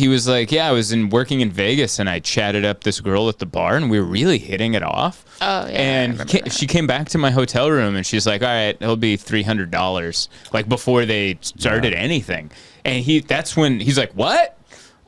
he was like, yeah, I was working in Vegas, and I chatted up this girl at the bar, and we were really hitting it off. Oh, yeah. And she came back to my hotel room, and she's like, all right, it'll be $300, like before they started anything. And that's when he's like, what?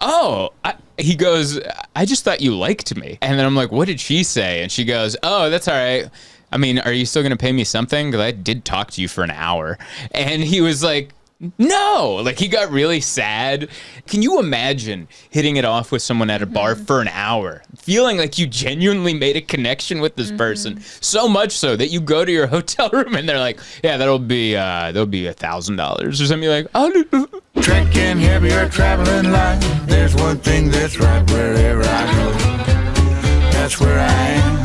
Oh, he goes, I just thought you liked me. And then I'm like, what did she say? And she goes, oh, that's all right. I mean, are you still going to pay me something? Because I did talk to you for an hour. And he was like, no. Like, he got really sad. Can you imagine hitting it off with someone at a bar for an hour, feeling like you genuinely made a connection with this person, so much so that you go to your hotel room and they're like, yeah, that'll be $1,000 or something like, oh, Trekking heavier, traveling light. There's one thing that's right wherever I go. That's where I am.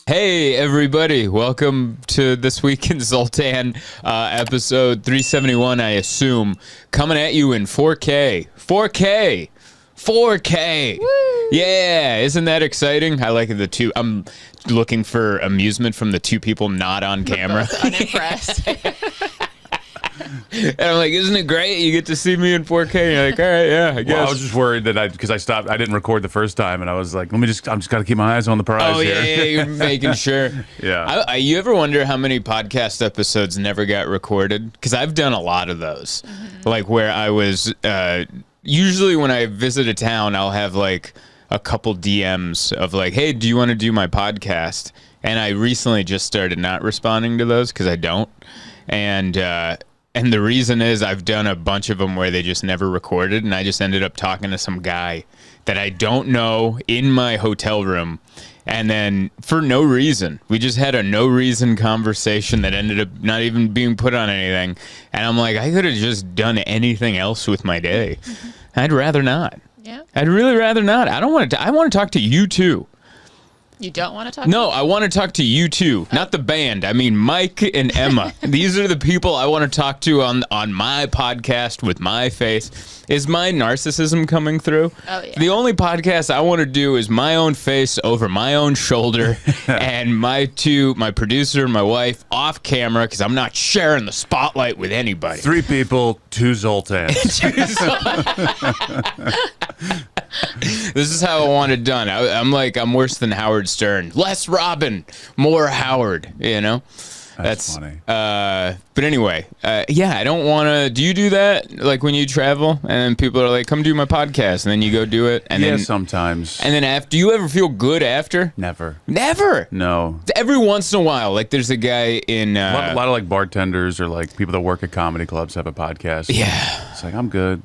Hey, everybody. Welcome to This Week in Zoltan, episode 371, I assume. Coming at you in 4K. 4K! 4K! Woo! Yeah, isn't that exciting? I like the two. I'm looking for amusement from the two people not on camera. Unimpressed. And I'm like, isn't it great? You get to see me in 4K. And you're like, all right, yeah, I guess. Well, I was just worried that because I didn't record the first time, and I was like, I'm just got to keep my eyes on the prize here. Yeah, you're making sure. Yeah. You ever wonder how many podcast episodes never got recorded? Because I've done a lot of those. Like where I was, usually when I visit a town, I'll have like a couple DMs of like, hey, do you want to do my podcast? And I recently just started not responding to those because I don't. And the reason is I've done a bunch of them where they just never recorded, and I just ended up talking to some guy that I don't know in my hotel room. And then for no reason, we just had a no reason conversation that ended up not even being put on anything. And I'm like, I could have just done anything else with my day. I'd rather not. Yeah. I'd really rather not. I don't want to. I want to talk to you too. You don't want to talk? No, I want to talk to you two, not the band. I mean, Mike and Emma. These are the people I want to talk to on my podcast with my face. Is my narcissism coming through? Oh, yeah. The only podcast I want to do is my own face over my own shoulder and my producer and my wife off camera because I'm not sharing the spotlight with anybody. 3 people, 2 Zoltans. This is how I want it done. I'm worse than Howard Stern. Less Robin, more Howard, you know? That's funny. But anyway, yeah, I don't want to. Do you do that? Like when you travel and then people are like, come do my podcast. And then you go do it. And then sometimes. And then after, do you ever feel good after? Never. Never? No. Every once in a while. Like there's a guy in. A lot of like bartenders or like people that work at comedy clubs have a podcast. Yeah. It's like, I'm good.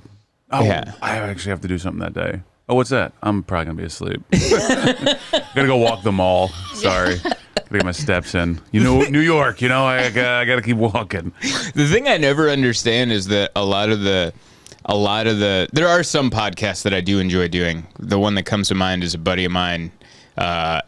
Oh, yeah. I actually have to do something that day. Oh, what's that? I'm probably going to be asleep. Gotta go walk the mall. Sorry. Gotta get my steps in. You know, New York, I gotta keep walking. The thing I never understand is that a lot of the there are some podcasts that I do enjoy doing. The one that comes to mind is a buddy of mine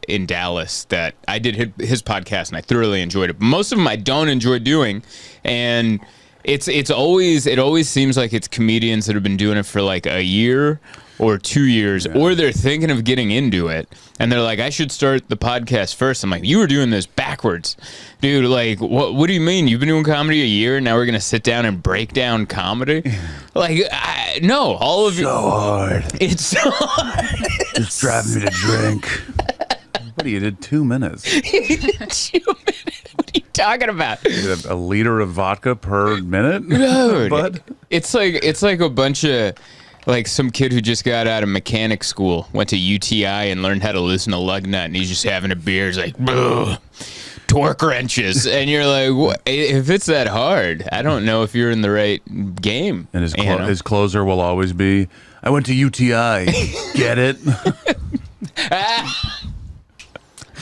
in Dallas that I did his podcast and I thoroughly enjoyed it. But most of them I don't enjoy doing, and it always seems like it's comedians that have been doing it for like a year or 2 years, or they're thinking of getting into it, and they're like, I should start the podcast first. I'm like, you were doing this backwards. Dude, like, what do you mean? You've been doing comedy a year, and now we're going to sit down and break down comedy? Like, no, all of you. So hard. It's so hard. It's driving me to drink. What, you did 2 minutes? 2 minutes? What are you talking about? You did a liter of vodka per minute? Dude, Bud? It's like a bunch of... Like some kid who just got out of mechanic school, went to UTI and learned how to listen to lug nut, and he's just having a beer. He's like, torque wrenches. And you're like, what? If it's that hard, I don't know if you're in the right game. And his closer will always be, I went to UTI. Get it?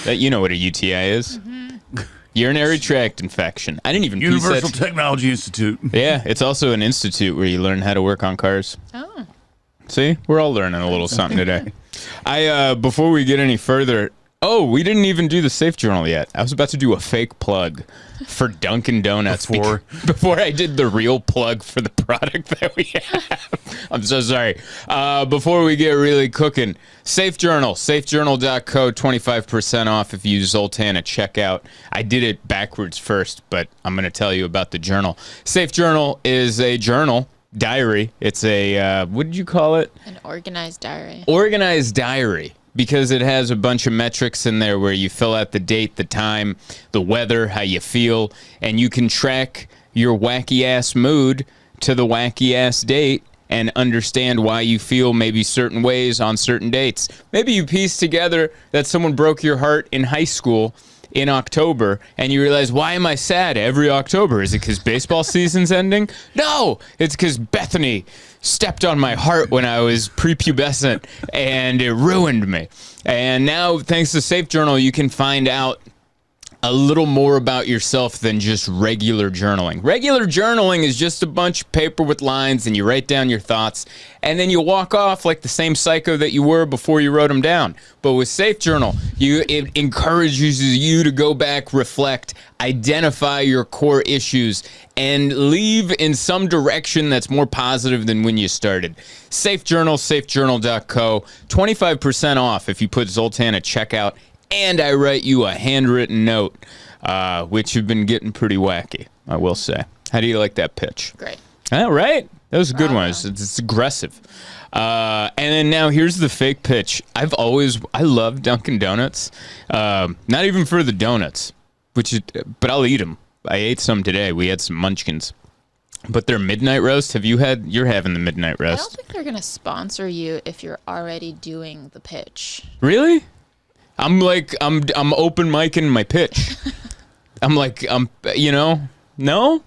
You know what a UTI is? Urinary tract infection. I didn't even Universal Technology Institute. Yeah, it's also an institute where you learn how to work on cars. Oh. See, we're all learning a little something today. Before we get any further, Oh, we didn't even do the Safe Journal yet. I was about to do a fake plug for Dunkin' Donuts before I did the real plug for the product that we have. I'm so sorry. Before we get really cooking, Safe Journal, safejournal.co, 25% off if you use Zoltan at checkout. I did it backwards first, but I'm going to tell you about the journal. Safe Journal is a journal. Diary. It's a, what did you call it? An organized diary. Organized diary, because it has a bunch of metrics in there where you fill out the date, the time, the weather, how you feel, and you can track your wacky-ass mood to the wacky-ass date and understand why you feel maybe certain ways on certain dates. Maybe you piece together that someone broke your heart in high school in October, and you realize, why am I sad every October? Is it because baseball season's ending? No, it's because Bethany stepped on my heart when I was prepubescent, and it ruined me. And now, thanks to Safe Journal, you can find out a little more about yourself than just regular journaling. Regular journaling is just a bunch of paper with lines, and you write down your thoughts, and then you walk off like the same psycho that you were before you wrote them down. But with Safe Journal, it encourages you to go back, reflect, identify your core issues, and leave in some direction that's more positive than when you started. Safe Journal, safejournal.co, 25% off if you put Zoltan at checkout. And I write you a handwritten note, which have been getting pretty wacky, I will say. How do you like that pitch? Great. All right. That was a good one. It's aggressive. And then now here's the fake pitch. I love Dunkin' Donuts. Not even for the donuts, but I'll eat them. I ate some today. We had some munchkins. But their midnight roast, you're having the midnight roast. I don't think they're going to sponsor you if you're already doing the pitch. Really? I'm open micing my pitch. No?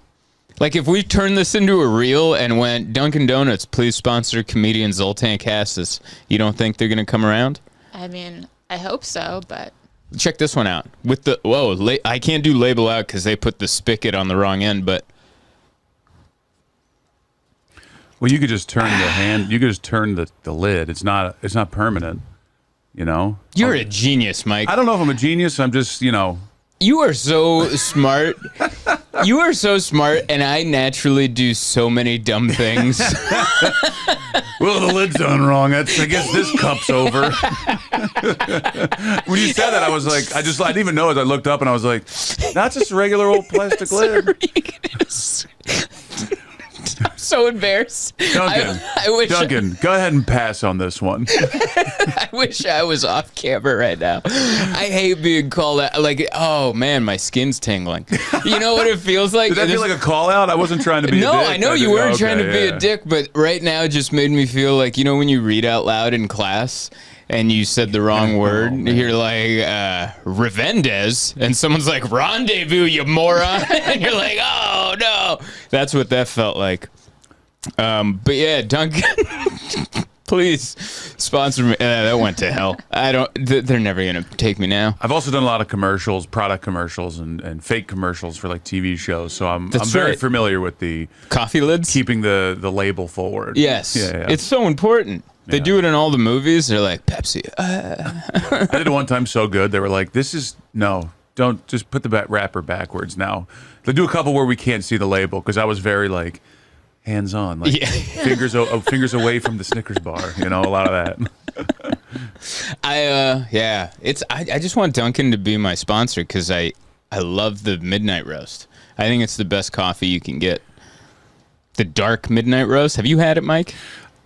Like, if we turn this into a reel and went, Dunkin' Donuts, please sponsor comedian Zoltan Kaszas, you don't think they're going to come around? I mean, I hope so, but... Check this one out. I can't do label out because they put the spigot on the wrong end, but... Well, you could just turn the lid. It's not permanent. You know? You're a genius, Mike. I don't know if I'm a genius. I'm just, You are so smart. You are so smart, and I naturally do so many dumb things. Well, the lid's done wrong. I guess this cup's over. When you said that, I was like, I didn't even know as I looked up, and I was like, that's just a regular old plastic lid. I'm so embarrassed. Duncan, go ahead and pass on this one. I wish I was off camera right now. I hate being called out. Like, oh man, my skin's tingling. You know what it feels like? Did that feel like a call out? I wasn't trying to be a dick. No, I know you weren't trying to be a dick, but right now it just made me feel like, when you read out loud in class and you said the wrong word, you're like, Revendez, and someone's like, rendezvous, you moron. And you're like, oh no. That's what that felt like. But yeah, Duncan, please sponsor me. That went to hell. They're never going to take me now. I've also done a lot of commercials, product commercials, and fake commercials for like TV shows. So I'm very familiar with the coffee lids, keeping the label forward. Yes. Yeah. It's so important. They do it in all the movies. They're like, Pepsi. I did it one time so good. They were like, don't just put the wrapper backwards now. They do a couple where we can't see the label because I was very like hands-on, like fingers away from the Snickers bar, a lot of that. I just want Dunkin' to be my sponsor because I love the midnight roast. I think it's the best coffee you can get. The dark midnight roast. Have you had it, Mike?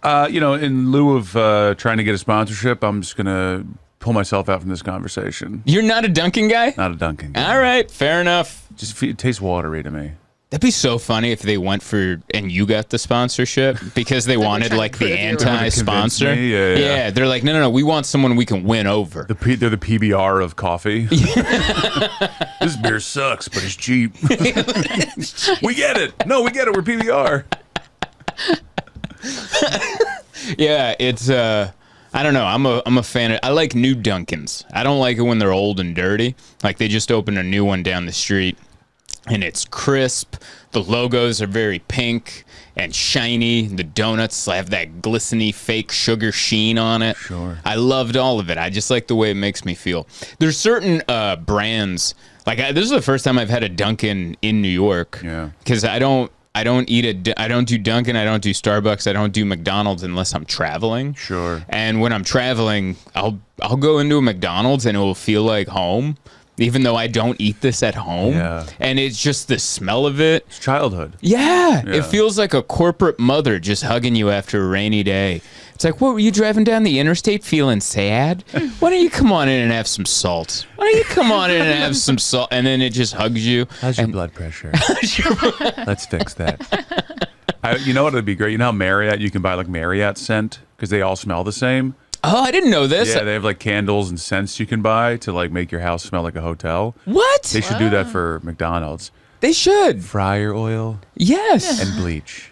In lieu of trying to get a sponsorship, I'm just gonna pull myself out from this conversation. You're not a Dunkin' guy? Not a Dunkin' guy. All right, fair enough. It tastes watery to me. That'd be so funny if they went for and you got the sponsorship because they wanted like the anti-sponsor. Yeah. They're like, no, we want someone we can win over. They're the PBR of coffee. This beer sucks, but it's cheap. We get it. No, we get it. We're PBR. Yeah, it's I don't know. I'm a fan. I like new Dunkins. I don't like it when they're old and dirty. Like they just opened a new one down the street. and it's crisp. The logos are very pink and shiny. The donuts have that glistening fake sugar sheen on it. Sure. I loved all of it. I just like the way it makes me feel. There's certain brands, like this is the first time I've had a Dunkin' in New York. Yeah. Because I don't do Dunkin', I don't do Starbucks, I don't do McDonald's unless I'm traveling. Sure. And when I'm traveling, I'll go into a McDonald's and it will feel like home, even though I don't eat this at home. Yeah. And it's just the smell of it. It's childhood. Yeah, Yeah. it feels like a corporate mother just hugging you after a rainy day. It's like, what, were you driving down the interstate feeling sad? Why don't you come on in and have some salt? Why don't you come on in and have some salt? And then it just hugs you. How's your blood pressure? Let's fix that. You know what would be great? You know how Marriott, you can buy like Marriott scent because they all smell the same? Oh, I didn't know this. Yeah, they have like candles and scents you can buy to like make your house smell like a hotel. What? They should do that for McDonald's. They should. Fryer oil Yes. and bleach.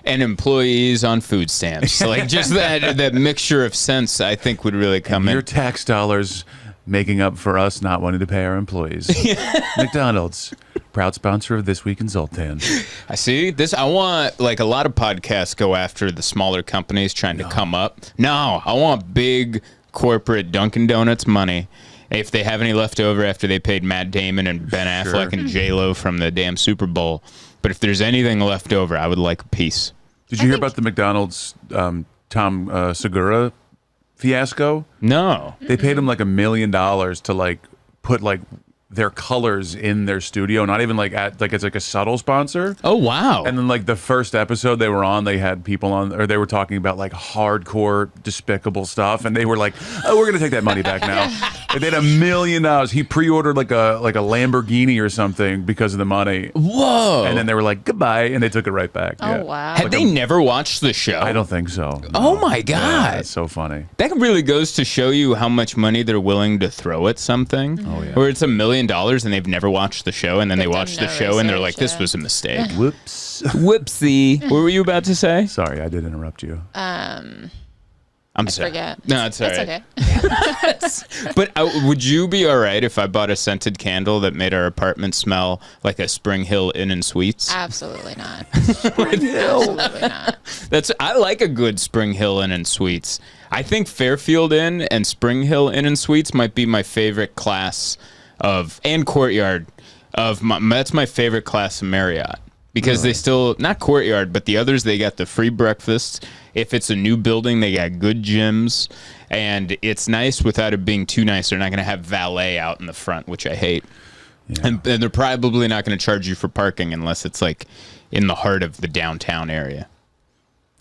And employees on food stamps. Like just that mixture of scents, I think would really come Your in. tax dollars making up for us not wanting to pay our employees. McDonald's, proud sponsor of This Week in Zoltan. I see this. I want, like, a lot of podcasts go after the smaller companies trying to come up. No, I want big corporate Dunkin' Donuts money. If they have any left over after they paid Matt Damon and Ben Affleck and J-Lo from the damn Super Bowl. But if there's anything left over, I would like a piece. Did you hear about the McDonald's Tom Segura fiasco? No. They paid him like $1 million to like put like their colors in their studio, not even like it's like a subtle sponsor. Oh, wow. And then like the first episode they were on, they had people on, or they were talking about like hardcore despicable stuff, and they were like, "Oh, we're gonna take that money back now." They had $1 million. He pre-ordered like a Lamborghini or something because of the money. Whoa. And then they were like, "Goodbye," and they took it right back. Oh, wow. Had they never watched the show? I don't think so. No. Oh, my God. Yeah, that's so funny. That really goes to show you how much money they're willing to throw at something. Oh, yeah. Where it's $1 million and they've never watched the show, and then they They've watch done the no show and they're like, research, this yeah. was a mistake. Whoops. Whoopsie. What were you about to say? Sorry, I did interrupt you. I'm sorry. Forget. No, it's all It's right. okay. But would you be all right if I bought a scented candle that made our apartment smell like a Spring Hill Inn and Suites? Absolutely not. Absolutely not. I like a good Spring Hill Inn and Suites. I think Fairfield Inn and Spring Hill Inn and Suites might be my favorite class and Courtyard that's my favorite class of Marriott. Because they still, not Courtyard, but the others, they got the free breakfast. If it's a new building, they got good gyms. And it's nice without it being too nice. They're not going to have valet out in the front, which I hate. Yeah. And they're probably not going to charge you for parking unless it's like in the heart of the downtown area.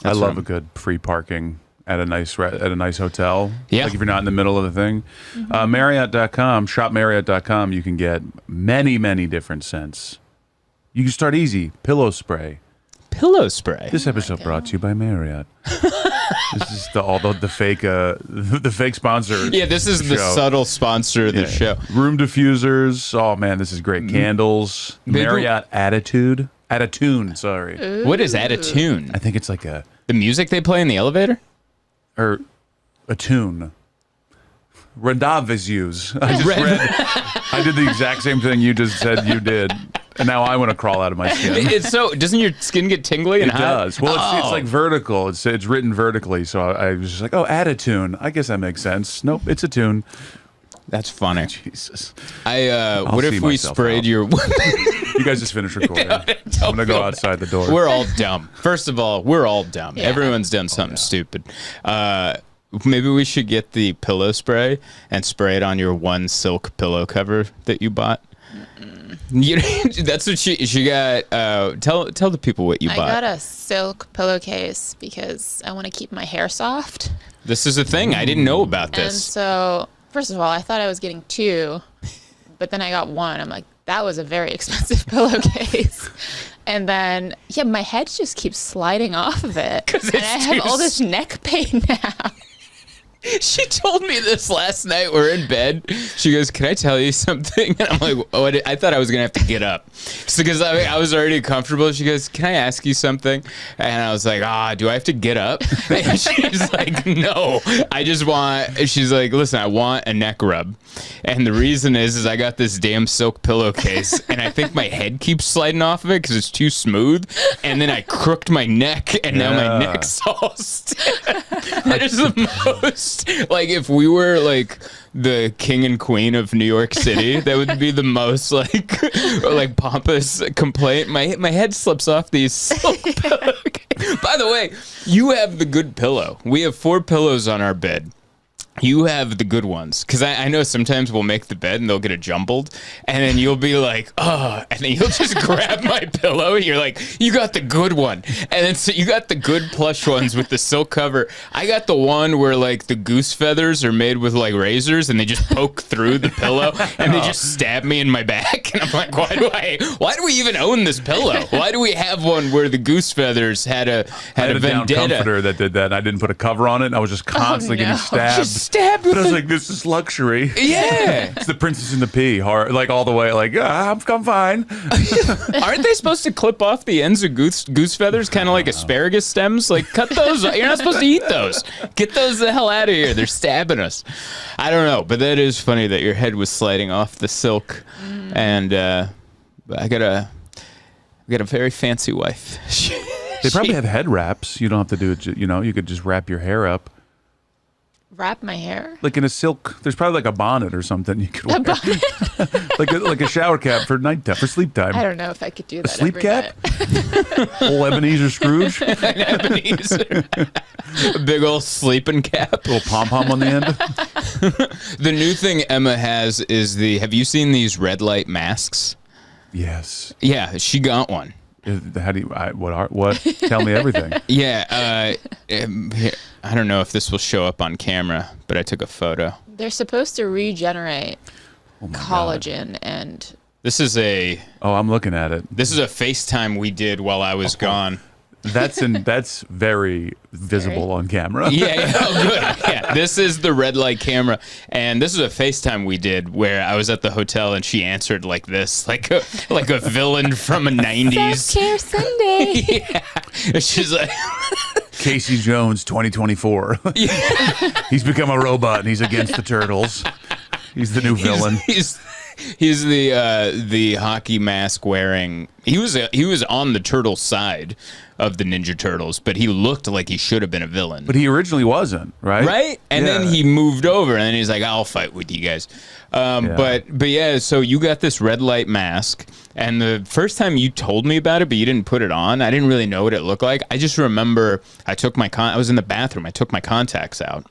I love a good free parking at a nice hotel. Yeah. Like if you're not in the middle of the thing. Marriott.com, shopmarriott.com, you can get many, many different scents. You can start easy. Pillow spray. Pillow spray. This episode brought to you by Marriott. This is the fake sponsor. Yeah, this is the subtle sponsor of the show. Room diffusers. Oh man, this is great. Candles. Marriott Attitude. Attitune, sorry. Ooh. What is Attitune? I think it's like The music they play in the elevator? or a tune. Rendezvous. I did the exact same thing you just said you did. And now I want to crawl out of my skin. Doesn't your skin get tingly and It hot? does. Well, it's like vertical. It's written vertically. So I was just like, oh, add a tune. I guess that makes sense. Nope, it's a tune. That's funny. Jesus. What if see we myself sprayed out. your... You guys just finished recording. I'm going to go outside the door. We're all dumb. First of all, we're all dumb. Yeah. Everyone's done something stupid. Maybe we should get the pillow spray and spray it on your one silk pillow cover that you bought. That's what she got. Tell the people what you I bought. got a silk pillowcase because I want to keep my hair soft. This is a thing. I didn't know about And this. so, first of all, I thought I was getting 2, but then I got 1. I'm like, that was a very expensive pillowcase. And then, my head just keeps sliding off of it. And I have all this neck pain now. She told me this last night. We're in bed. She goes, "Can I tell you something?" And I'm like, "Oh, I thought I was gonna have to get up." So because I was already comfortable. She goes, "Can I ask you something?" And I was like, do I have to get up?" And she's like, "No, I just want." She's like, "Listen, I want a neck rub, and the reason is I got this damn silk pillowcase, and I think my head keeps sliding off of it because it's too smooth, and then I crooked my neck, and now my neck's all stiff." That is the most. Like, if we were like the king and queen of New York City, that would be the most like pompous complaint. My head slips off these silk pillows. By the way, you have the good pillow. We have 4 pillows on our bed. You have the good ones, because I know sometimes we'll make the bed and they'll get it jumbled, and then you'll be like, "Oh," and then you'll just grab my pillow and you're like, "You got the good one." And then so you got the good plush ones with the silk cover. I got the one where like the goose feathers are made with like razors and they just poke through the pillow and they just stab me in my back. And I'm like, why do we even own this pillow? Why do we have one where the goose feathers had a down vendetta? comforter that did that. And I didn't put a cover on it, and I was just constantly getting stabbed. Just stabbed with But I was like, "This is luxury." Yeah. It's the Princess and the Pea, hard, like all the way. Like, I'm fine. Aren't they supposed to clip off the ends of goose feathers, kind of like asparagus stems? Like, cut those. You're not supposed to eat those. Get those the hell out of here. They're stabbing us. I don't know, but that is funny that your head was sliding off the silk. And I got a very fancy wife. They probably have head wraps. You don't have to do it. You could just wrap your hair up. Wrap my hair? Like in a silk, there's probably like a bonnet or something you could wear. A bonnet? like a shower cap for nighttime, for sleep time. I don't know if I could do that. A sleep every cap? night. Whole Ebenezer Scrooge? An Ebenezer. A big old sleeping cap. Little pom-pom on the end? The new thing Emma has is have you seen these red light masks? Yes. Yeah, she got one. How do you, what? Tell me everything. Yeah, I don't know if this will show up on camera, but I took a photo. They're supposed to regenerate collagen and... This is I'm looking at it. This is a FaceTime we did while I was gone. That's very visible on camera. Yeah. Oh, good. Yeah, this is the red light camera, and this is a FaceTime we did where I was at the hotel and she answered like this, like a villain from a '90s. Self-care Sunday. Yeah, she's like. Casey Jones, 2024. He's become a robot and he's against the turtles. He's the new villain. He's the hockey mask wearing. He was on the turtle side of the Ninja Turtles, but he looked like he should have been a villain. But he originally wasn't, right? Right? And then he moved over, and then he's like, "I'll fight with you guys." But yeah, so you got this red light mask, and the first time you told me about it, but you didn't put it on, I didn't really know what it looked like. I just remember I was in the bathroom. I took my contacts out.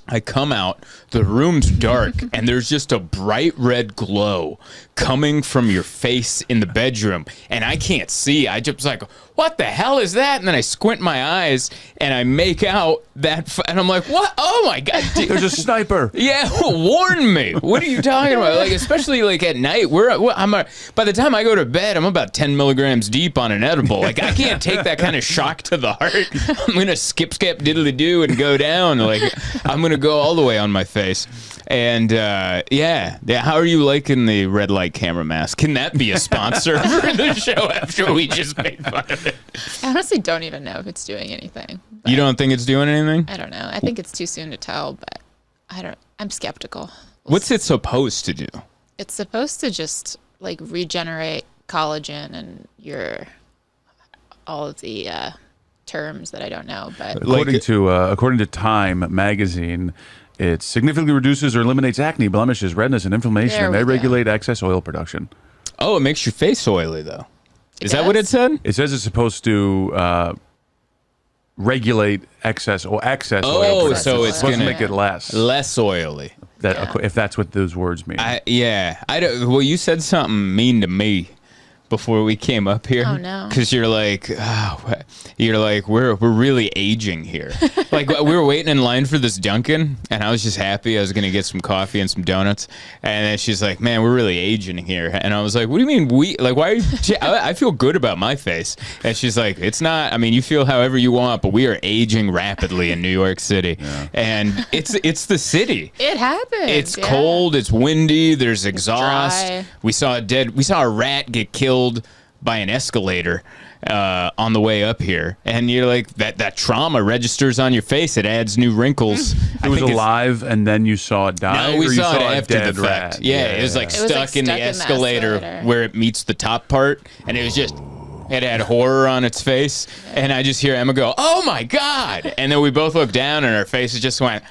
I come out, the room's dark, and there's just a bright red glow coming from your face in the bedroom, and I can't see. I just like, "What the hell is that?" And then I squint my eyes, and I make out that, and I'm like, "What? Oh my God. There's a sniper." Yeah, warn me. What are you talking about? Like, especially like at night, by the time I go to bed, I'm about 10 milligrams deep on an edible. Like, I can't take that kind of shock to the heart. I'm going to skip, diddly do and go down. Like, I'm going to go all the way on my face. And yeah. How are you liking the red light camera mask? Can that be a sponsor for the show after we just made fun of it? I honestly don't even know if it's doing anything. You don't think it's doing anything? I don't know. I think it's too soon to tell, but I'm skeptical. What's it supposed to do? It's supposed to just like regenerate collagen and all of the terms that I don't know, but according to Time magazine, it significantly reduces or eliminates acne, blemishes, redness, and inflammation, and may regulate excess oil production. Oh, it makes your face oily, though. Is that what it said? It says it's supposed to regulate excess oil production. Oh, so it's supposed going to make it less oily. If that's what those words mean. Well, you said something mean to me before we came up here. Oh, no. Because you're like, we're really aging here. Like we were waiting in line for this Dunkin', and I was just happy I was gonna get some coffee and some donuts. And then she's like, "Man, we're really aging here." And I was like, "What do you mean we? Like, why? I feel good about my face." And she's like, "It's not. I mean, you feel however you want, but we are aging rapidly in New York City, and it's the city. It happens. It's cold. It's windy. There's exhaust. dry. We saw a rat get killed by an escalator on the way up here, and you're like, that trauma registers on your face. It adds new wrinkles. It was alive, and then you saw it die. No, we or you saw it a after dead the fact. rat? Yeah, it was like stuck in the escalator where it meets the top part, and it was just. It had horror on its face, and I just hear Emma go, "Oh my God!" And then we both look down, and our faces just went.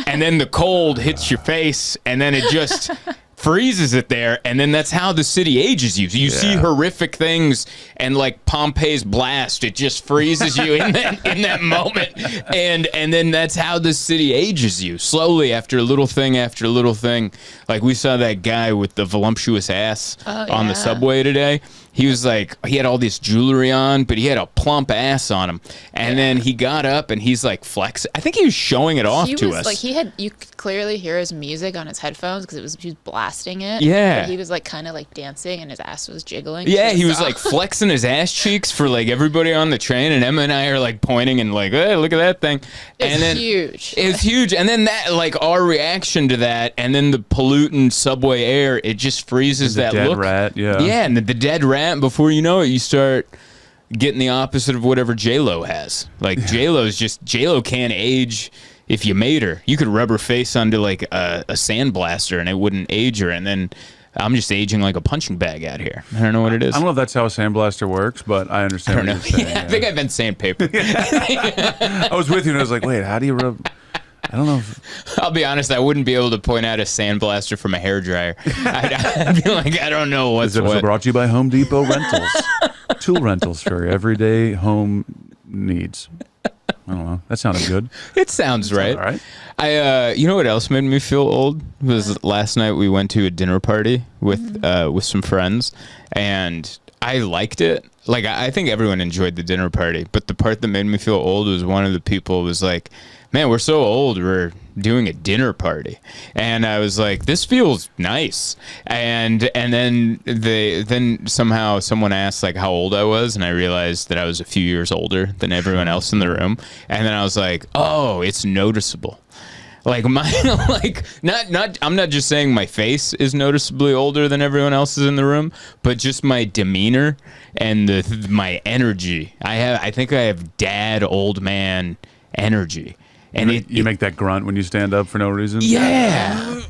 And then the cold hits your face, and then it just freezes it there, and then that's how the city ages you. You see horrific things, and like Pompeii's blast, it just freezes you in that moment, and then that's how the city ages you slowly after little thing after little thing. Like we saw that guy with the voluptuous ass on the subway today. He was like, he had all this jewelry on, but he had a plump ass on him. And then he got up and he's like flexing. I think he was showing it off to us. Like you could clearly hear his music on his headphones because he was blasting it. Yeah. But he was like kind of like dancing and his ass was jiggling. Yeah, he was like flexing his ass cheeks for like everybody on the train. And Emma and I are like pointing and like, hey, look at that thing. It's and then huge. It's huge. And then that, like our reaction to that, and then the pollutant subway air, it just freezes that dead look. Rat, yeah. Yeah, and the dead rat. Before you know it, you start getting the opposite of whatever J-Lo has. Like J-Lo can't age if you made her. You could rub her face onto like a sandblaster and it wouldn't age her. And then I'm just aging like a punching bag out here. I don't know what it is. I don't know if that's how a sandblaster works, but I understand what you're saying. I think I've been sandpaper. I was with you and I was like, wait, how do you rub... I don't know if... I'll be honest, I wouldn't be able to point out a sandblaster from a hairdryer. I'd be like, I don't know what's This episode what. brought to you by Home Depot Rentals. Tool rentals for your everyday home needs. I don't know. That sounded good. It sounds right. All right. You know what else made me feel old? Was last night we went to a dinner party with some friends, and I liked it. Like, I think everyone enjoyed the dinner party, but the part that made me feel old was one of the people was like, man, we're so old, we're doing a dinner party. And I was like, this feels nice. And then somehow someone asked like how old I was, and I realized that I was a few years older than everyone else in the room. And then I was like, oh, it's noticeable. Like I'm not just saying my face is noticeably older than everyone else is in the room, but just my demeanor and my energy. I think I have dad, old man energy. And you make that grunt when you stand up for no reason? Yeah.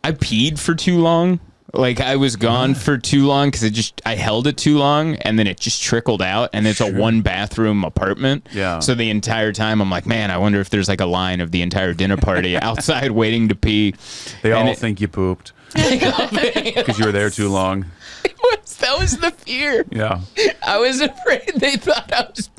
I peed for too long. Like I was gone for too long because I held it too long, and then it just trickled out, and it's a 1-bathroom apartment. Yeah. So the entire time I'm like, man, I wonder if there's like a line of the entire dinner party outside waiting to pee. They all think you pooped because you were there too long. That was the fear. Yeah. I was afraid they thought I was...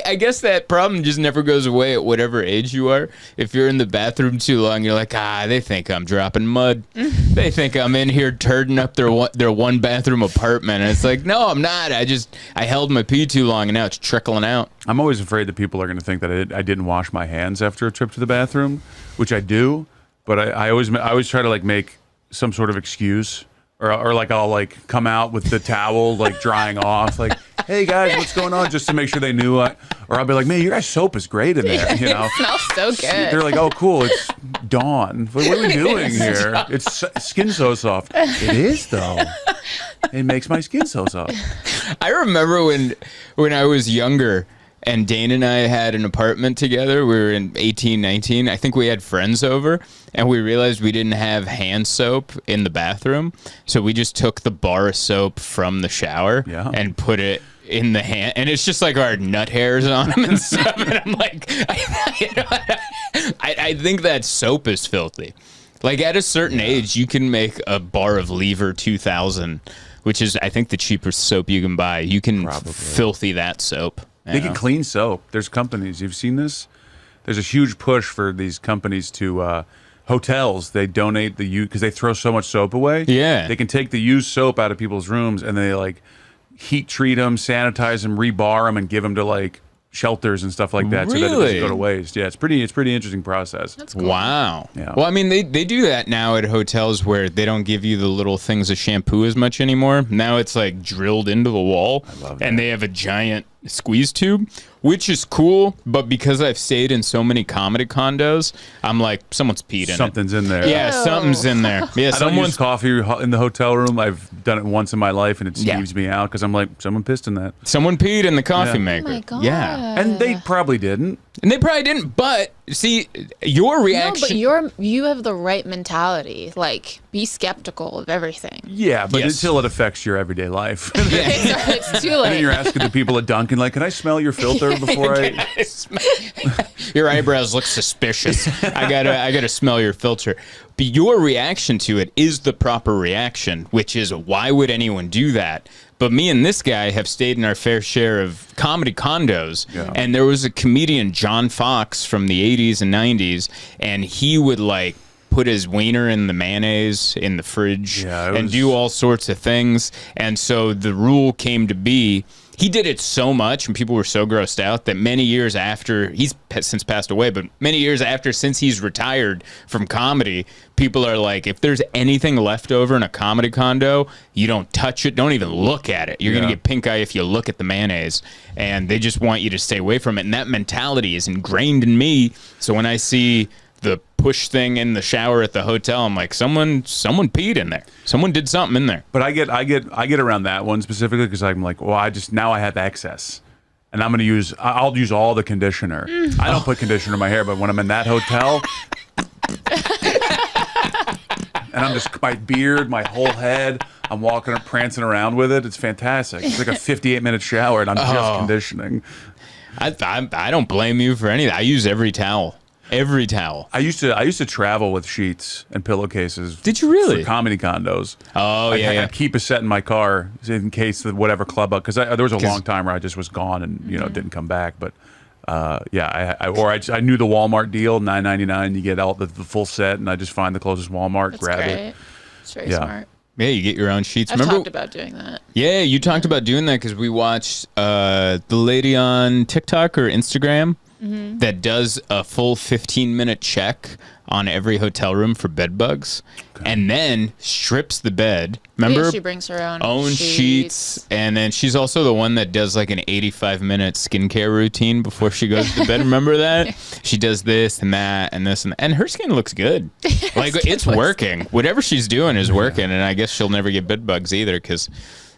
I guess that problem just never goes away at whatever age you are. If you're in the bathroom too long, you're like, they think I'm dropping mud. They think I'm in here turding up their 1-bathroom apartment. And it's like, no, I'm not. I held my pee too long, and now it's trickling out. I'm always afraid that people are going to think that I didn't wash my hands after a trip to the bathroom, which I do. But I always try to like make some sort of excuse. Or like I'll like come out with the towel like drying off, like, hey guys, what's going on? Just to make sure they knew. Or I'll be like, man, your guys' soap is great in there. You know, it smells so good. They're like, oh cool, it's dawn. What are we doing here? It's skin so soft. It is though. It makes my skin so soft. I remember when I was younger. And Dane and I had an apartment together. We were in 18, 19. I think we had friends over, and we realized we didn't have hand soap in the bathroom. So we just took the bar of soap from the shower and put it in the hand. And it's just like our nut hairs on them and stuff. And I'm like, I think that soap is filthy. Like at a certain age, you can make a bar of Lever 2000, which is, I think, the cheapest soap you can buy. You can filthy that soap. They can clean soap. There's companies. You've seen this? There's a huge push for these companies to hotels. They donate because they throw so much soap away. Yeah. They can take the used soap out of people's rooms, and they like heat treat them, sanitize them, rebar them, and give them to like shelters and stuff like that, so that it doesn't go to waste. Yeah, it's pretty interesting process. That's cool. Wow. Yeah. Well, I mean, they do that now at hotels where they don't give you the little things of shampoo as much anymore. Now it's like drilled into the wall. I love that. And they have a giant squeeze tube, which is cool. But because I've stayed in so many comedy condos, I'm like, someone's peed in Something's in there. Yeah, Ew. something's in there. Yeah, I don't someone's use coffee in the hotel room. I've done it once in my life, and it skeeves me out because I'm like, someone pissed in that. someone peed in the coffee Yeah. maker. Oh my God. Yeah. And they probably didn't. And they probably didn't, but see, your No, reaction. but you have the right mentality. Like, be skeptical of everything. Yeah, but Yes. until it affects your everyday life. It's too And then you're late. asking the people at Dunkin', like, can I smell your filter before I... Your eyebrows look suspicious. I gotta smell your filter. But your reaction to it is the proper reaction, which is why would anyone do that? But me and this guy have stayed in our fair share of comedy condos, and there was a comedian, John Fox, from the 80s and 90s, and he would like put his wiener in the mayonnaise in the fridge and do all sorts of things. And so the rule came to be, he did it so much and people were so grossed out that many years after, he's since passed away, but many years after, since he's retired from comedy, people are like, if there's anything left over in a comedy condo, you don't touch it, don't even look at it. You're going to get pink eye if you look at the mayonnaise, and they just want you to stay away from it. And that mentality is ingrained in me. So when I see the push thing in the shower at the hotel, I'm like, someone peed in there. Someone did something in there. But I get around that one specifically because I'm like, well, now I have excess, and I'll use all the conditioner. I don't put conditioner in my hair, but when I'm in that hotel, and I'm just my beard, my whole head, I'm walking, prancing around with it. It's fantastic. It's like a 58-minute shower, and I'm just conditioning. I don't blame you for any of that. I use every towel. Every towel. I used to travel with sheets and pillowcases. Did you really? For comedy condos. Oh, yeah. I'd keep a set in my car in case the whatever club up, because there was a long time where I just was gone and didn't come back. But I knew the Walmart deal, $9.99. You get all the full set, and I just find the closest Walmart, That's grab great. it. It's very Yeah. smart. Yeah, you get your own sheets. I've Remember? talked about doing that. Yeah, you talked about doing that because we watched the lady on TikTok or Instagram that does a full 15-minute check on every hotel room for bed bugs, and then strips the bed. Remember? Yeah, she brings her own sheets, and then she's also the one that does like an 85-minute skincare routine before she goes to bed. Remember that? She does this and that and this and her skin looks good. Like it's working. Whatever she's doing is working, and I guess she'll never get bed bugs either because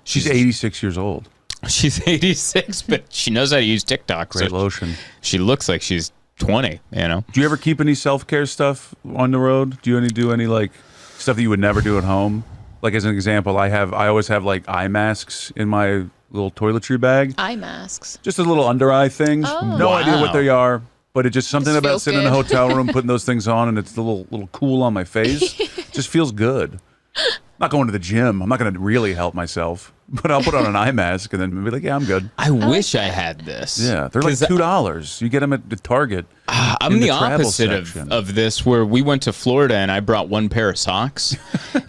She's 86 years old. she's 86, but she knows how to use TikTok. Great so lotion. she looks like she's 20. You know. Do you ever keep any self-care stuff on the road? Do you do any like stuff that you would never do at home? Like as an example, I always have like eye masks in my little toiletry bag. Eye masks. Just a little under eye things. Oh. No idea what Wow. they are, but it just something Just about feels sitting in a good. hotel room, putting those things on, and it's a little cool on my face. Just feels good. I'm not going to the gym. I'm not going to really help myself, but I'll put on an eye mask and then be like, yeah, I'm good. I wish I had this. Yeah, they're like 'Cause $2. You get them at the Target. I'm in the travel opposite section. of this, where we went to Florida and I brought one pair of socks.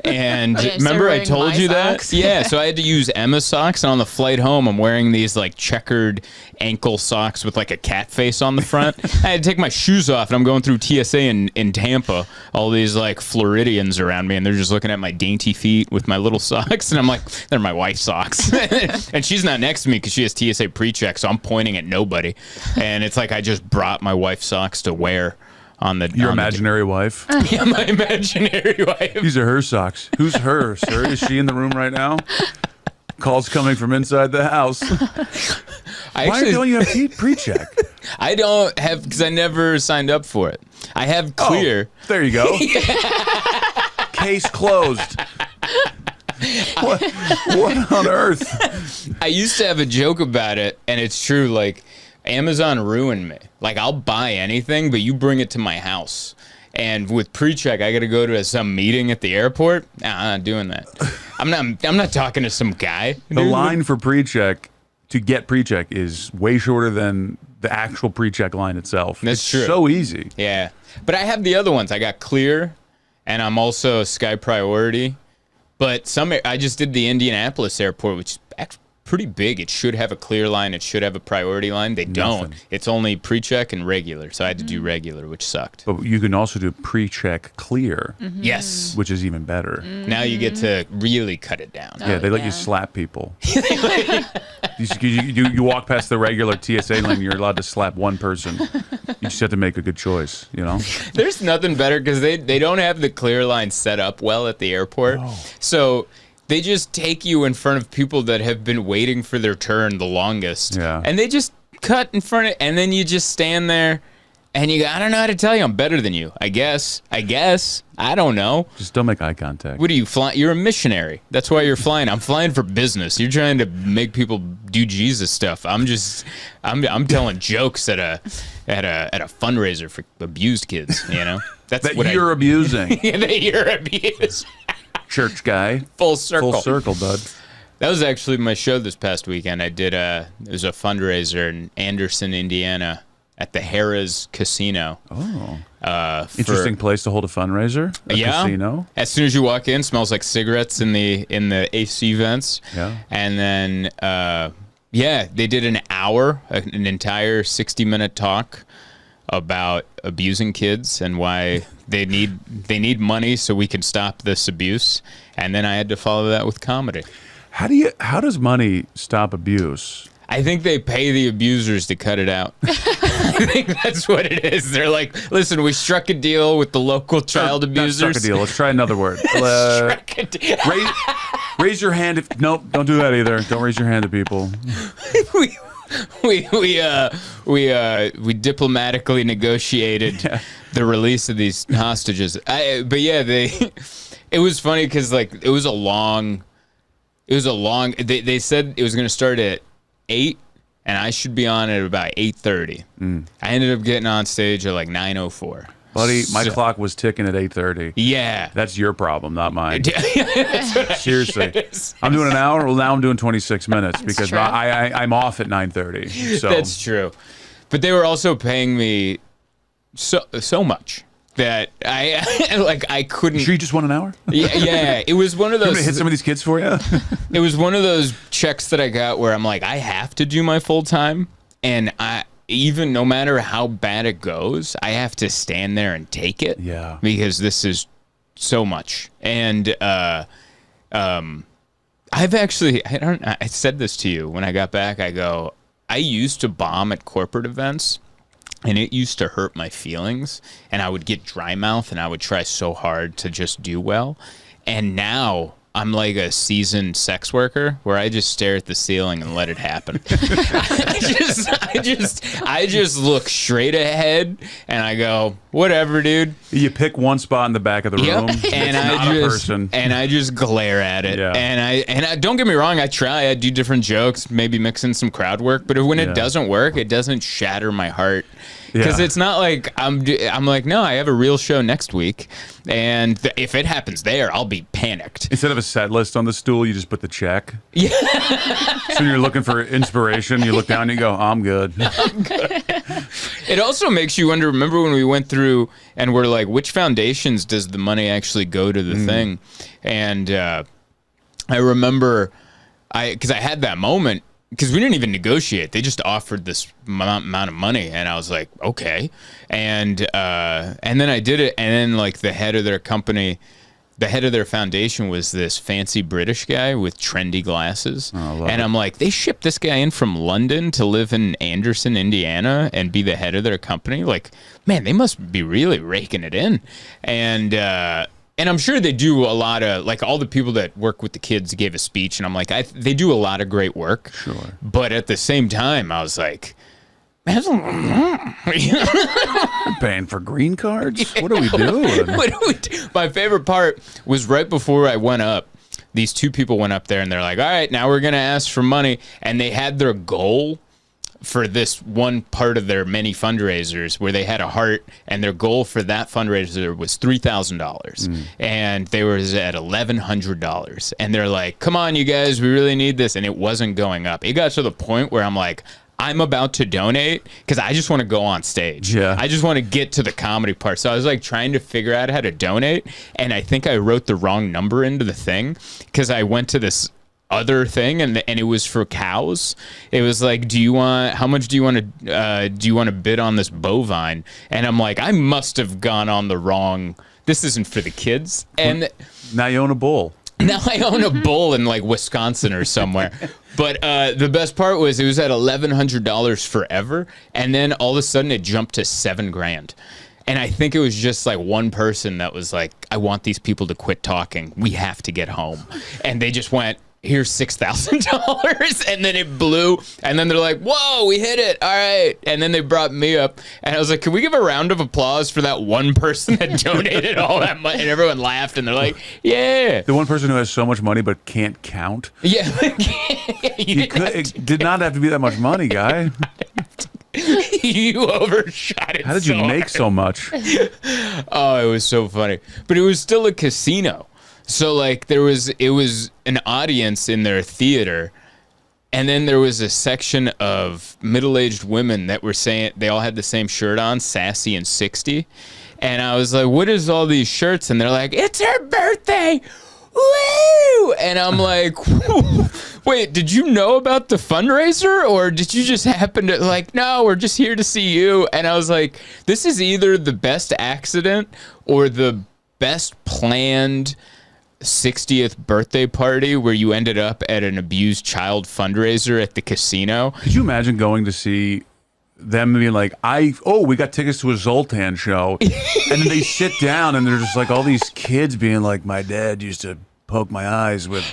And Yeah, remember I wearing told my you socks. that? Yeah, so I had to use Emma's socks. And on the flight home, I'm wearing these like checkered ankle socks with like a cat face on the front. I had to take my shoes off and I'm going through TSA in Tampa. All these like Floridians around me and they're just looking at my dainty feet with my little socks. And I'm like, they're my wife's socks. And she's not next to me because she has TSA pre-check. So I'm pointing at nobody. And it's like I just brought my wife's socks to wear on the Your on the- imaginary wife. yeah, my imaginary wife. These are her socks. Who's her, sir? Is she in the room right now? Calls coming from inside the house. Why don't you have pre-check? I don't have because I never signed up for it. I have clear. Oh, there you go. Case closed. What on earth? I used to have a joke about it, and it's true. Like Amazon ruined me. Like I'll buy anything, but you bring it to my house. And with pre-check, I got to go to some meeting at the airport. Nah, I'm not doing that. I'm not talking to some guy. The line for pre-check to get pre-check is way shorter than the actual pre-check line itself. That's it's true. So easy. Yeah, but I have the other ones. I got Clear, and I'm also Sky Priority. But I just did the Indianapolis airport, which is pretty big. It should have a clear line. It should have a priority line. They don't. Nothing. It's only pre-check and regular. So I had to do regular, which sucked. But you can also do pre-check clear, Yes. which is even better. Now you get to really cut it down. Yeah, they let you slap people. you walk past the regular TSA lane, you're allowed to slap one person. You just have to make a good choice, you know? There's nothing better because they don't have the clear line set up well at the airport. So they just take you in front of people that have been waiting for their turn the longest. Yeah. And they just cut in front of, and then you just stand there and you go, I don't know how to tell you, I'm better than you. I guess. I don't know. Just don't make eye contact. What are you flying? You're a missionary. That's why you're flying. I'm flying for business. You're trying to make people do Jesus stuff. I'm telling jokes at a fundraiser for abused kids, you know? That's That what you're abusing. Yeah, that you're abused. Church guy. Full circle. Full circle, bud. That was actually my show this past weekend. I did it was a fundraiser in Anderson, Indiana at the Harrah's Casino. Oh. Interesting place to hold a fundraiser. A casino. As soon as you walk in, smells like cigarettes in the AC vents. Yeah. And then they did an entire 60-minute talk about abusing kids and why they need money so we can stop this abuse. And then I had to follow that with comedy. How does money stop abuse? I think they pay the abusers to cut it out. I think that's what it is. They're like, listen, we struck a deal with the local child abusers. Not struck a deal. Let's try another word. Struck a deal. Raise your hand if nope, don't do that either. Don't raise your hand to people. We diplomatically negotiated the release of these hostages. It was funny because it was a long. They said it was going to start at 8, and I should be on at about 8:30. I ended up getting on stage at 9:04. Buddy, my clock was ticking at 8:30. Yeah. That's your problem, not mine. That's Seriously. I'm doing an hour. Well, now I'm doing 26 minutes because true. I'm off at 9:30. So That's true. But they were also paying me so much that I couldn't. You sure you just want an hour? Yeah. It was one of You want me those. to hit some of these kids for you? It was one of those checks that I got where I'm like, I have to do my full time, and even no matter how bad it goes, I have to stand there and take it. Yeah. Because this is so much. And I've actually, I said this to you when I got back. I go, I used to bomb at corporate events, and it used to hurt my feelings, and I would get dry mouth, and I would try so hard to just do well. And now I'm like a seasoned sex worker where I just stare at the ceiling and let it happen. I just look straight ahead and I go, whatever, dude. You pick one spot in the back of the room. And I just glare at it. Yeah. And I don't get me wrong, I try. I do different jokes, maybe mix in some crowd work. But when it doesn't work, it doesn't shatter my heart. Because it's not like I'm like, no, I have a real show next week. And if it happens there, I'll be panicked. Instead of a set list on the stool, you just put the check. Yeah. So you're looking for inspiration. You look down and you go, I'm good. It also makes you wonder, remember when we went through and we're like, which foundations does the money actually go to the thing? And I remember, because I had that moment, because we didn't even negotiate. They just offered this amount of money, and I was like, okay. And then I did it, and then the head of their company, the head of their foundation was this fancy British guy with trendy glasses. And I'm like, they shipped this guy in from London to live in Anderson, Indiana, and be the head of their company. Man, they must be really raking it in. And I'm sure they do a lot of, all the people that work with the kids gave a speech, and I'm like, they do a lot of great work. Sure. But at the same time, I was like, man, We're paying for green cards? What are we doing? What do we do? My favorite part was right before I went up. These two people went up there, and they're like, all right, now we're going to ask for money. And they had their goal for this one part of their many fundraisers where they had a heart, and their goal for that fundraiser was $3,000. And they were at $1,100. And they're like, come on, you guys, we really need this. And it wasn't going up. It got to the point where I'm like, I'm about to donate because I just want to go on stage. Yeah. I just want to get to the comedy part. So I was trying to figure out how to donate. And I think I wrote the wrong number into the thing because I went to this other thing, and it was for cows. It was like, how much do you want to bid on this bovine? And I'm like, I must have gone on the wrong. This isn't for the kids. And now you own a bull. Now I own a bull in like Wisconsin or somewhere. But the best part was it was at $1,100 forever, and then all of a sudden it jumped to $7,000. And I think it was just like one person that was like, I want these people to quit talking. We have to get home. And they just went, here's $6,000. And then it blew. And then they're like, whoa, we hit it. All right. And then they brought me up. And I was like, can we give a round of applause for that one person that donated all that money? And everyone laughed. And they're like, yeah. The one person who has so much money but can't count. Yeah. It did not have to be that much money, guy. You overshot it. How did you make so much? Oh, it was so funny. But it was still a casino. So like it was an audience in their theater, and then there was a section of middle-aged women that were saying they all had the same shirt on, sassy and 60. And I was like, what is all these shirts? And they're like, it's her birthday. Woo! And I'm like, wait, did you know about the fundraiser, or did you just happen to like, no, we're just here to see you? And I was like, this is either the best accident or the best planned 60th birthday party where you ended up at an abused child fundraiser at the casino. Could you imagine going to see them being like, we got tickets to a Zoltan show, and then they sit down and they're just like all these kids being like, my dad used to poke my eyes with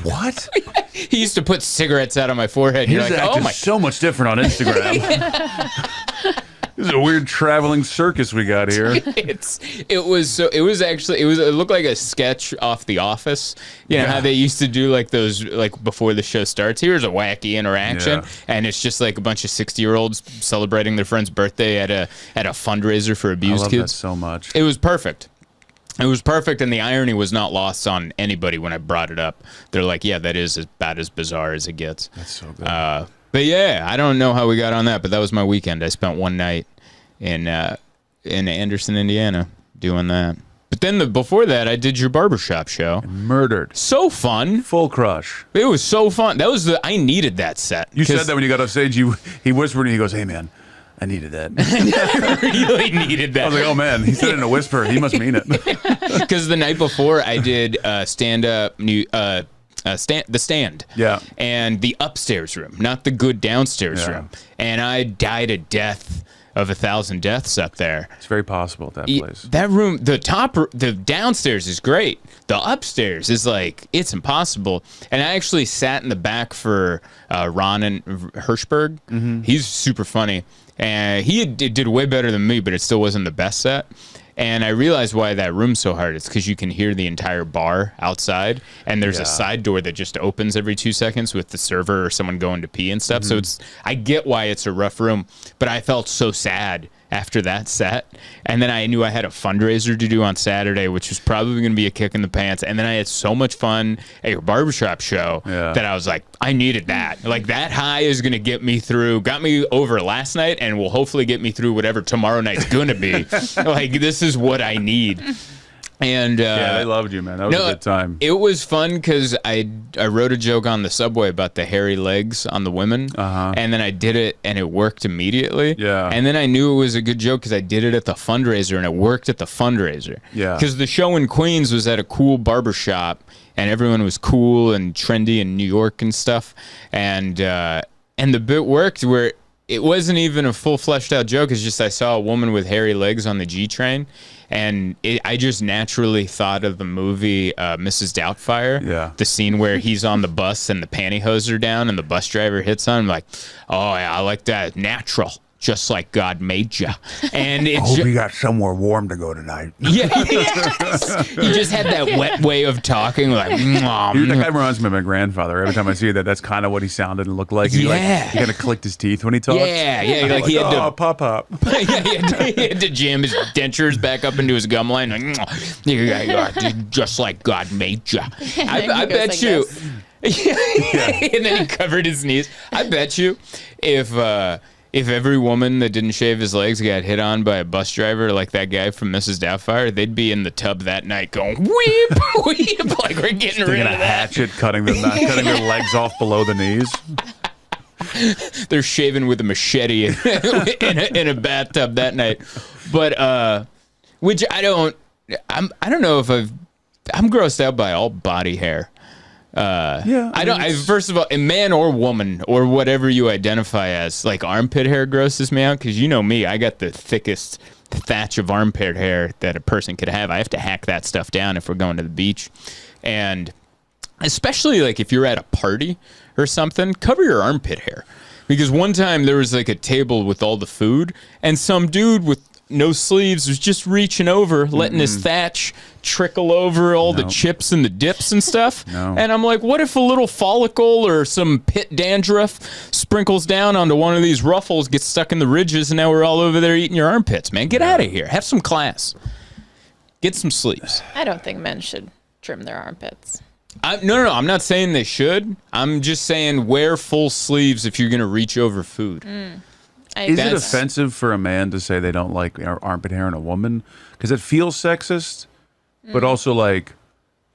what? He used to put cigarettes out on my forehead. His act is so much different on Instagram. This is a weird traveling circus we got here. It looked like a sketch off The Office. You know how they used to do like those, like before the show starts, here's a wacky interaction, and it's just like a bunch of 60-year-olds celebrating their friend's birthday at a fundraiser for abused I love kids. That so much. It was perfect. It was perfect, and the irony was not lost on anybody when I brought it up. They're like, yeah, that is about as bizarre as it gets. That's so good. But yeah, I don't know how we got on that, but that was my weekend. I spent one night in Anderson, Indiana, doing that. But then before that, I did your barbershop show. Murdered. So fun. Full crush. It was so fun. I needed that set. You said that when you got off stage. He whispered and he goes, hey, man, I needed that. I really needed that. I was like, oh, man, he said it in a whisper. He must mean it. Because the night before, I did stand-up The Stand. Yeah. And the upstairs room, not the good downstairs room. And I died a death of 1,000 deaths up there. It's very possible at that place. That room, the downstairs is great. The upstairs is like, it's impossible. And I actually sat in the back for Ron and Hirschberg. Mm-hmm. He's super funny. And he did way better than me, but it still wasn't the best set. And I realized why that room's so hard. It's because you can hear the entire bar outside, and there's a side door that just opens every 2 seconds with the server or someone going to pee and stuff. Mm-hmm. So I get why it's a rough room, but I felt so sad after that set. And then I knew I had a fundraiser to do on Saturday, which was probably going to be a kick in the pants. And then I had so much fun at your barbershop show that I was like, I needed that. Like, that high is going to got me over last night, and will hopefully get me through whatever tomorrow night's going to be. Like, this is what I need. And they loved you, man. That was a good time. It was fun because I wrote a joke on the subway about the hairy legs on the women, and then I did it, and it worked immediately. Yeah. And then I knew it was a good joke because I did it at the fundraiser, and it worked at the fundraiser. Yeah. Because the show in Queens was at a cool barbershop, and everyone was cool and trendy in New York and stuff, and the bit worked where it wasn't even a full fleshed out joke. It's just I saw a woman with hairy legs on the G train. And I just naturally thought of the movie Mrs. Doubtfire. Yeah. The scene where he's on the bus and the pantyhose are down and the bus driver hits on him. Like, oh, yeah, I like that. Natural. Just like God made you. And I hope you got somewhere warm to go tonight. Yeah, yes. He just had that wet way of talking, like, that guy reminds me of my grandfather. Every time I see that, that's kind of what he sounded and looked like. He kind of clicked his teeth when he talked. Yeah. Like he had to pop up. He had to jam his dentures back up into his gum line. Like, just like God made you. I bet like you. And then he covered his knees. I bet you if if every woman that didn't shave his legs got hit on by a bus driver like that guy from Mrs. Doubtfire, they'd be in the tub that night going, weep, weep, like we're getting rid of a that. hatchet, cutting their legs off below the knees. They're shaving with a machete in a bathtub that night. But, which I don't know if I'm grossed out by all body hair. First of all, a man or woman or whatever you identify as, like armpit hair grosses me out because you know me, I got the thickest thatch of armpit hair that a person could have. I have to hack that stuff down if we're going to the beach. And especially like if you're at a party or something, cover your armpit hair. Because one time there was like a table with all the food and some dude with no sleeves was just reaching over, letting his thatch trickle over all the chips and the dips and stuff. And I'm like, what if a little follicle or some pit dandruff sprinkles down onto one of these ruffles, gets stuck in the ridges, and now we're all over there eating your armpits, man. Get out of here. Have some class. Get some sleeves. I don't think men should trim their armpits. No. I'm not saying they should. I'm just saying wear full sleeves if you're going to reach over food. Is it offensive for a man to say they don't like armpit hair in a woman? Because it feels sexist, but also like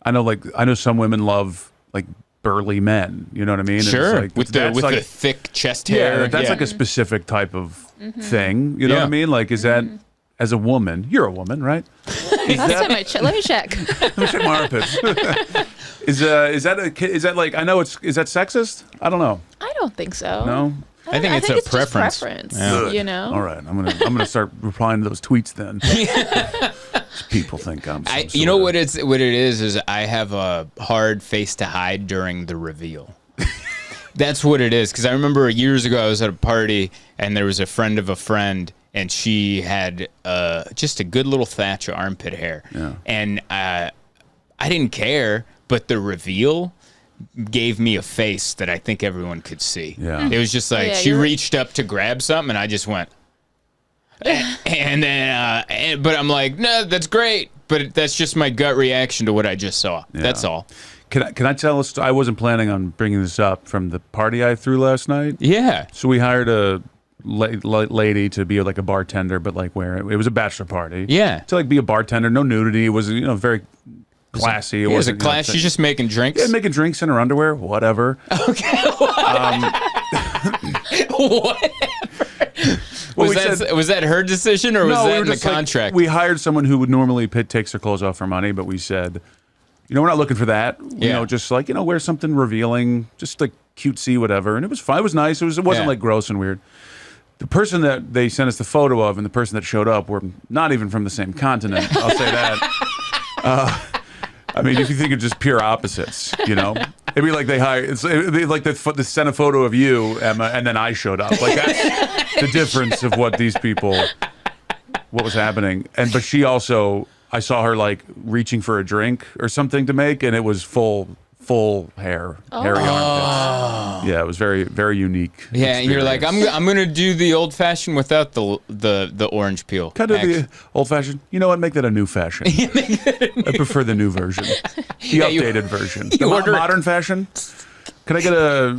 I know some women love like burly men. You know what I mean? Sure, like, with the thick chest hair. Yeah, that's like a specific type of thing. You know what I mean? Like, is that as a woman? You're a woman, right? Last time I checked, let me check. Let me check my armpits. Is that like I know is that sexist? I don't know. I don't think so. No. I think it's a preference. Just preference. Yeah. You know. All right, I'm gonna start replying to those tweets then. People think I'm. You know what it is I have a hard face to hide during the reveal. That's what it is. Because I remember years ago I was at a party and there was a friend of a friend and she had just a good little thatch of armpit hair. Yeah. And I didn't care, but the reveal gave me a face that I think everyone could see. Yeah. It was just like she reached up to grab something and I just went. And then, but I'm like, no, that's great. But that's just my gut reaction to what I just saw. Yeah. That's all. Can I tell us? I wasn't planning on bringing this up from the party I threw last night. Yeah. So we hired a lady to be like a bartender, but like it was a bachelor party. Yeah. To like be a bartender, no nudity. It was very classy. It was a class. She's just making drinks. Yeah, making drinks in her underwear. Whatever. Okay. Whatever. Was that her decision or was that in the contract? We hired someone who would normally takes her clothes off for money, but we said, we're not looking for that. Just like, wear something revealing, just like cutesy, whatever. And it was fine. It was nice. It wasn't like gross and weird. The person that they sent us the photo of and the person that showed up were not even from the same continent. I'll say that. I mean, if you think of just pure opposites, it'd be like it'd be like they sent a photo of you, Emma, and then I showed up. Like that's the difference of what was happening. But she also, I saw her like reaching for a drink or something to make, and it was full hair, hairy armpits. Yeah, it was very, very unique. Yeah, and you're like, I'm gonna do the old fashioned without the orange peel. Kind of the old fashioned. You know what? Make that a new fashion. I prefer the new version, the updated version. The modern fashion. Can I get a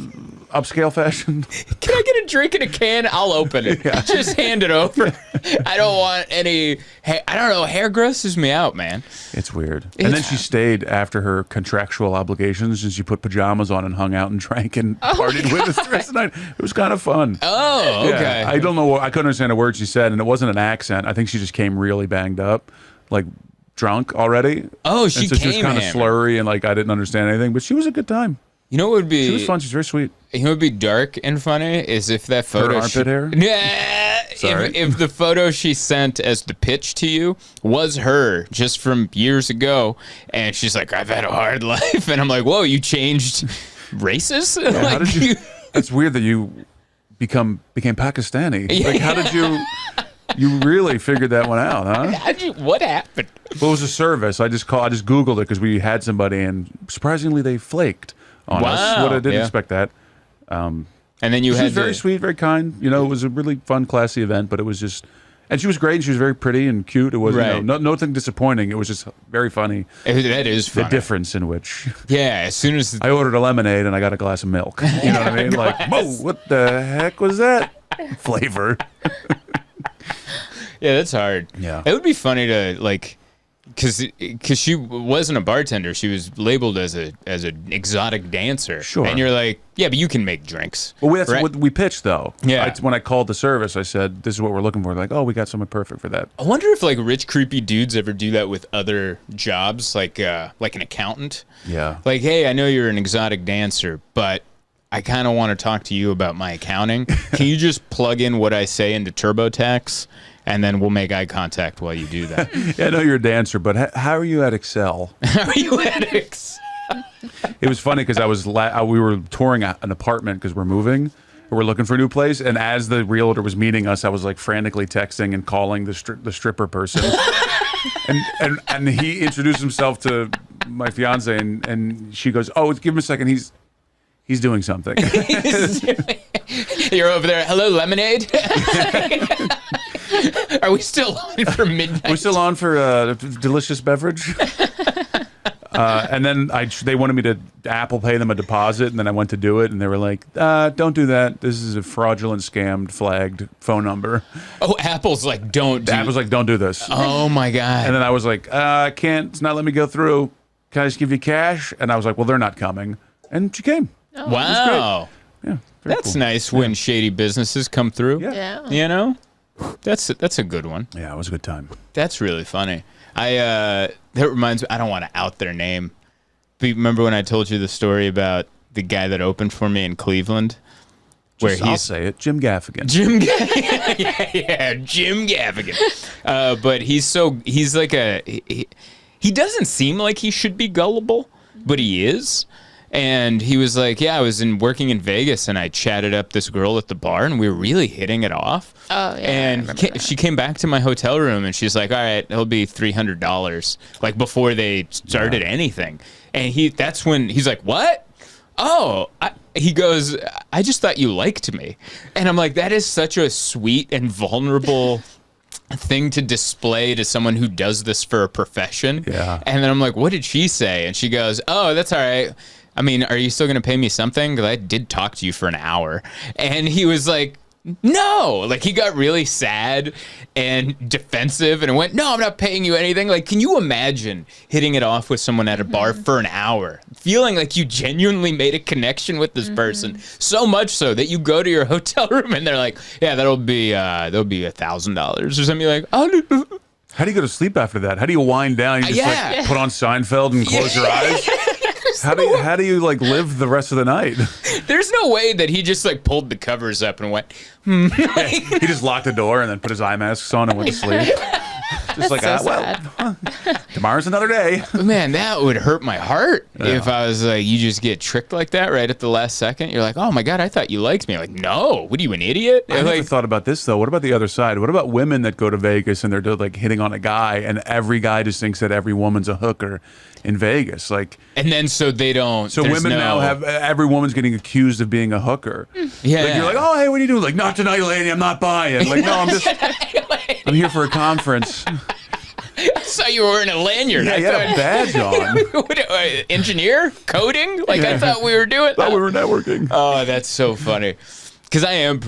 upscale fashion? Can I get a drink in a can? I'll open it. Yeah. Just hand it over. I don't want any. I don't know. Hair grosses me out, man. It's weird. And then she stayed after her contractual obligations, and she put pajamas on and hung out and drank and partied with us the rest of the night. It was kind of fun. Oh, okay. Yeah, I don't know. I couldn't understand a word she said, and it wasn't an accent. I think she just came really banged up, like drunk already. Oh, she was kind of slurry and like I didn't understand anything, but she was a good time. You know what would be? She was fun. She's very sweet. You know what would be dark and funny is if that photo. Her armpit hair? Yeah. If the photo she sent as the pitch to you was her just from years ago, and she's like, "I've had a hard life," and I'm like, "Whoa, you changed races?" Yeah, like, how did you? That's weird that you became Pakistani. Yeah. Like, how did you? You really figured that one out, huh? What happened? Well, it was a service. I just Googled it because we had somebody, and surprisingly, they flaked on us. What I didn't expect that. And then she was very sweet, very kind. It was a really fun, classy event, but it was just, and she was great. And she was very pretty and cute. It wasn't nothing disappointing. It was just very funny. That is funny. The difference in which. Yeah, as soon as I ordered a lemonade and I got a glass of milk. You know what I mean? Like, whoa, what the heck was that? flavor. Yeah, that's hard. Yeah. It would be funny to like, because she wasn't a bartender. She was labeled as an exotic dancer. Sure. And you're like, yeah, but you can make drinks. Well, that's right? what we pitched, though. Yeah. When I called the service, I said, this is what we're looking for. They're like, oh, we got someone perfect for that. I wonder if like rich, creepy dudes ever do that with other jobs, like an accountant. Yeah. Like, hey, I know you're an exotic dancer, but I kind of want to talk to you about my accounting. Can you just plug in what I say into TurboTax, and then we'll make eye contact while you do that? Yeah, I know you're a dancer, but how are you at Excel? How are you at Excel? It was funny because we were touring an apartment because we're moving. We're looking for a new place, and as the realtor was meeting us, I was like frantically texting and calling the stripper person, and he introduced himself to my fiance, and she goes, "Oh, give him a second. He's doing something." You're over there. Hello, lemonade. Are we still on for midnight? We're still on for a delicious beverage. And then they wanted me to Apple Pay them a deposit, and then I went to do it, and they were like, "Don't do that. This is a fraudulent, scammed, flagged phone number." Oh, Apple's like, don't do Apple's like, "Don't do this." Oh my God. And then I was like, "I can't. It's not letting me go through. Can I just give you cash?" And I was like, "Well, they're not coming." And she came. Wow. Yeah, That's nice when shady businesses come through. Yeah. You know? That's a good one. Yeah, it was a good time. That's really funny. That reminds me, I don't want to out their name. But you remember when I told you the story about the guy that opened for me in Cleveland? I'll say it, Jim Gaffigan. Jim Gaffigan. yeah, Jim Gaffigan. But he's like he doesn't seem like he should be gullible, but he is. And he was like, yeah, I was working in Vegas, and I chatted up this girl at the bar, and we were really hitting it off. Oh, yeah. And she came back to my hotel room, and she's like, all right, it'll be $300, like before they started anything. And that's when he's like, what? Oh, he goes, I just thought you liked me. And I'm like, that is such a sweet and vulnerable thing to display to someone who does this for a profession. Yeah. And then I'm like, what did she say? And she goes, oh, that's all right. I mean, are you still going to pay me something? Because I did talk to you for an hour. And he was like, no. Like, he got really sad and defensive and went, no, I'm not paying you anything. Like, can you imagine hitting it off with someone at a bar for an hour, feeling like you genuinely made a connection with this person, so much so that you go to your hotel room and they're like, yeah, that'll be $1,000 or something. Like, oh, How do you go to sleep after that? How do you wind down? You just like put on Seinfeld and close your eyes? How do you like live the rest of the night? There's no way that he just like pulled the covers up and went, He just locked the door and then put his eye masks on and went to sleep. Just like, tomorrow's another day. Man, that would hurt my heart if I was like, you just get tricked like that right at the last second. You're like, oh my God, I thought you liked me. Like, no, what are you, an idiot? I never thought about this though. What about the other side? What about women that go to Vegas and they're like hitting on a guy, and every guy just thinks that every woman's a hooker in Vegas? Like, and then so they don't. So women now have every woman's getting accused of being a hooker. Yeah, like, you're like, oh hey, what are you doing? Like, not tonight, lady. I'm not buying. Like, no, I'm here for a conference. I saw you were wearing a lanyard. Yeah, you had a badge on. Engineer? Coding? Like, I thought we were doing that. Thought we were networking. Oh, that's so funny. Because I am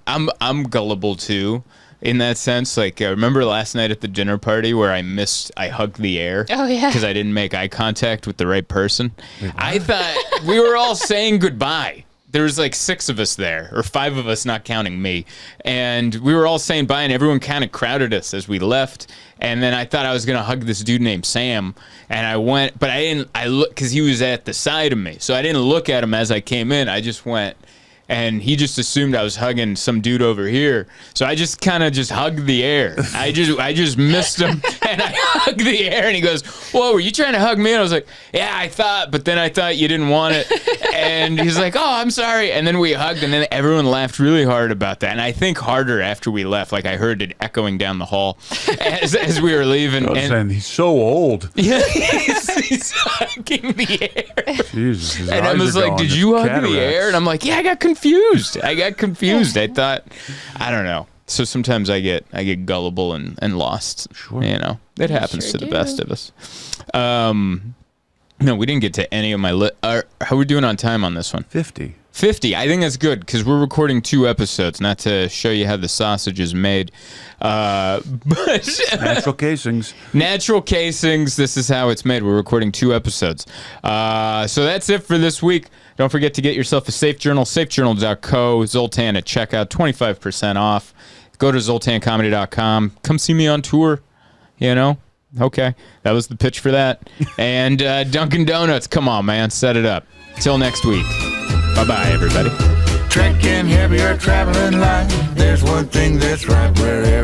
I'm gullible too, in that sense. Like, remember last night at the dinner party where I hugged the air? Oh, yeah. Because I didn't make eye contact with the right person. I thought we were all saying goodbye. There was like 6 of us there, or 5 of us, not counting me. And we were all saying bye, and everyone kind of crowded us as we left. And then I thought I was going to hug this dude named Sam. And I went, but I didn't, because he was at the side of me. So I didn't look at him as I came in. I just went. And he just assumed I was hugging some dude over here. So I just kind of just hugged the air. I just missed him, and I hugged the air, and he goes, whoa, were you trying to hug me? And I was like, yeah, I thought, but then I thought you didn't want it. And he's like, oh, I'm sorry. And then we hugged, and then everyone laughed really hard about that. And I think harder after we left. Like, I heard it echoing down the hall as we were leaving. And he's so old. Yeah, he's hugging the air. Jesus, his and I eyes was are like, gone. did It's you hug cataracts. the air? And I'm like, yeah, I got confused. I thought, I don't know. So sometimes I get gullible and lost. Sure. You know, it happens sure to the do. best of us. No, we didn't get to any of my how are we doing on time on this one? 50. 50. I think that's good because we're recording 2 episodes, not to show you how the sausage is made. But Natural casings. natural casings, this is how it's made. We're recording 2 episodes. So that's it for this week. Don't forget to get yourself a Safe Journal, safejournal.co, Zoltan at checkout, 25% off. Go to zoltancomedy.com. Come see me on tour, you know? Okay, that was the pitch for that. And Dunkin' Donuts, come on, man, set it up. Till next week. Bye-bye, everybody. Trekking heavy or traveling light, there's one thing that's right wherever